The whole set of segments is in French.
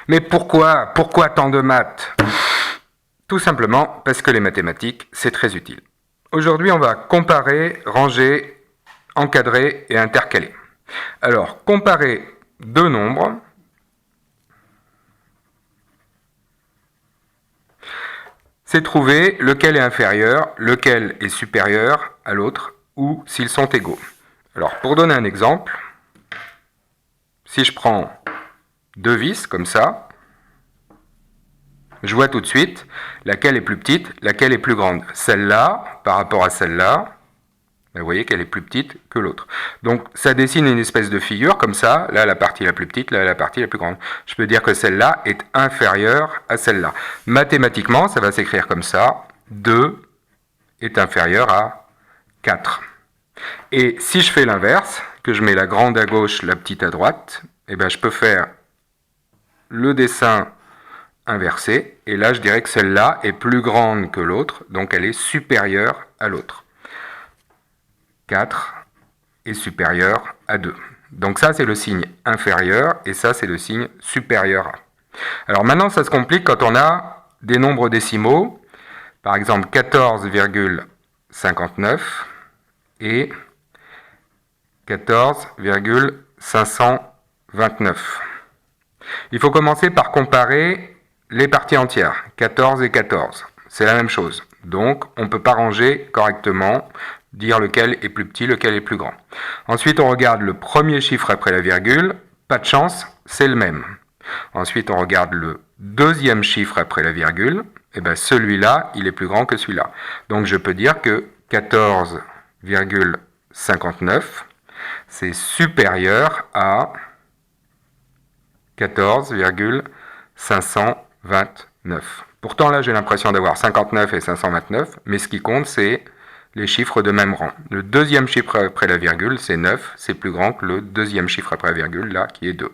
Mais pourquoi tant de maths? Tout simplement parce que les mathématiques, c'est très utile. Aujourd'hui, on va comparer, ranger, encadrer et intercaler. Alors, comparer deux nombres, c'est trouver lequel est inférieur, lequel est supérieur à l'autre, ou s'ils sont égaux. Alors, pour donner un exemple, si je prends deux vis, comme ça, je vois tout de suite laquelle est plus petite, laquelle est plus grande. Celle-là, par rapport à celle-là, vous voyez qu'elle est plus petite que l'autre. Donc, ça dessine une espèce de figure, comme ça, là, la partie la plus petite, là, la partie la plus grande. Je peux dire que celle-là est inférieure à celle-là. Mathématiquement, ça va s'écrire comme ça, 2 est inférieur à 4. Et si je fais l'inverse, que je mets la grande à gauche, la petite à droite, eh ben, je peux faire le dessin inversé, et là, je dirais que celle-là est plus grande que l'autre, donc elle est supérieure à l'autre. 4 est supérieur à 2. Donc ça, c'est le signe inférieur, et ça, c'est le signe supérieur à. Alors maintenant, ça se complique quand on a des nombres décimaux, par exemple 14,59 et 14,529. Il faut commencer par comparer les parties entières, 14 et 14. C'est la même chose. Donc, on ne peut pas ranger correctement, dire lequel est plus petit, lequel est plus grand. Ensuite, on regarde le premier chiffre après la virgule. Pas de chance, c'est le même. Ensuite, on regarde le deuxième chiffre après la virgule. Et bien, celui-là, il est plus grand que celui-là. Donc, je peux dire que 14,59, c'est supérieur à 14,529. Pourtant, là, j'ai l'impression d'avoir 59 et 529, mais ce qui compte, c'est les chiffres de même rang. Le deuxième chiffre après la virgule, c'est 9, c'est plus grand que le deuxième chiffre après la virgule, là, qui est 2.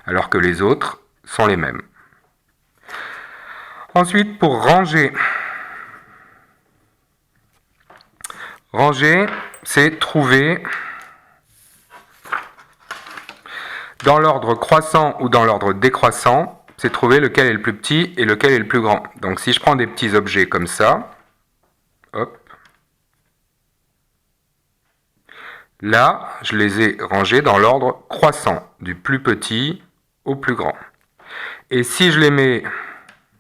Alors que les autres sont les mêmes. Ensuite, pour ranger, c'est trouver dans l'ordre croissant ou dans l'ordre décroissant, c'est trouver lequel est le plus petit et lequel est le plus grand. Donc si je prends des petits objets comme ça, hop, là, je les ai rangés dans l'ordre croissant, du plus petit au plus grand. Et si je les mets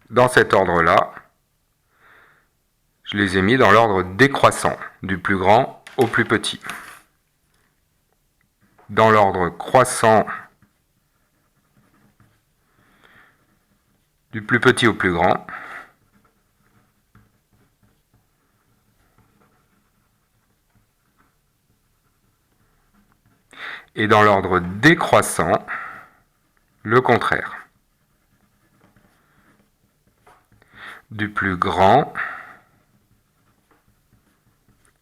dans cet ordre-là, je les ai mis dans l'ordre décroissant, du plus grand au plus petit. Dans l'ordre croissant, du plus petit au plus grand. Et dans l'ordre décroissant, le contraire. Du plus grand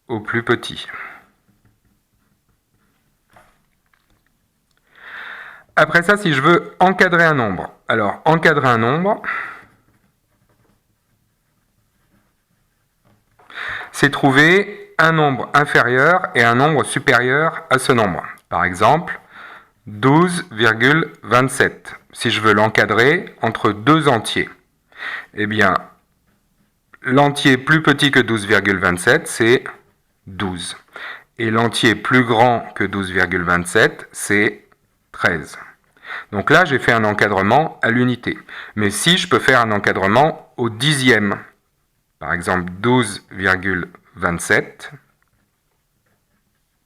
au plus petit. Après ça, si je veux encadrer un nombre, alors encadrer un nombre, c'est trouver un nombre inférieur et un nombre supérieur à ce nombre. Par exemple, 12,27. Si je veux l'encadrer entre deux entiers, eh bien, l'entier plus petit que 12,27, c'est 12. Et l'entier plus grand que 12,27, c'est 13. Donc là, j'ai fait un encadrement à l'unité. Mais si je peux faire un encadrement au dixième, par exemple 12,27,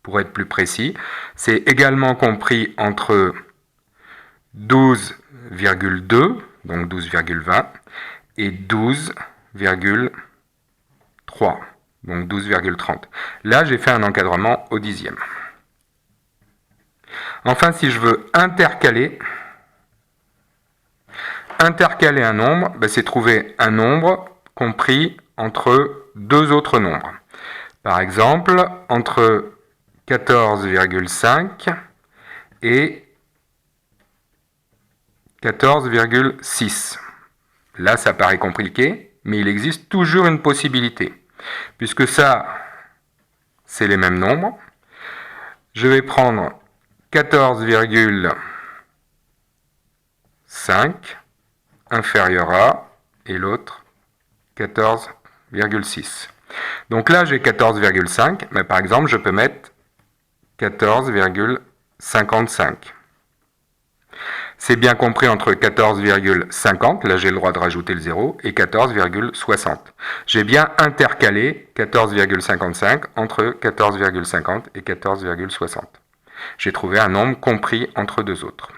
pour être plus précis, c'est également compris entre 12,2, donc 12,20, et 12,3, donc 12,30. Là, j'ai fait un encadrement au dixième. Enfin, si je veux intercaler un nombre, ben, c'est trouver un nombre compris entre deux autres nombres. Par exemple, entre 14,5 et 14,6. Là, ça paraît compliqué, mais il existe toujours une possibilité. Puisque ça, c'est les mêmes nombres. Je vais prendre 14,5 inférieur à, et l'autre 14,6. Donc là, j'ai 14,5, mais par exemple, je peux mettre 14,55. C'est bien compris entre 14,50, là j'ai le droit de rajouter le 0, et 14,60. J'ai bien intercalé 14,55 entre 14,50 et 14,60. J'ai trouvé un nombre compris entre deux autres.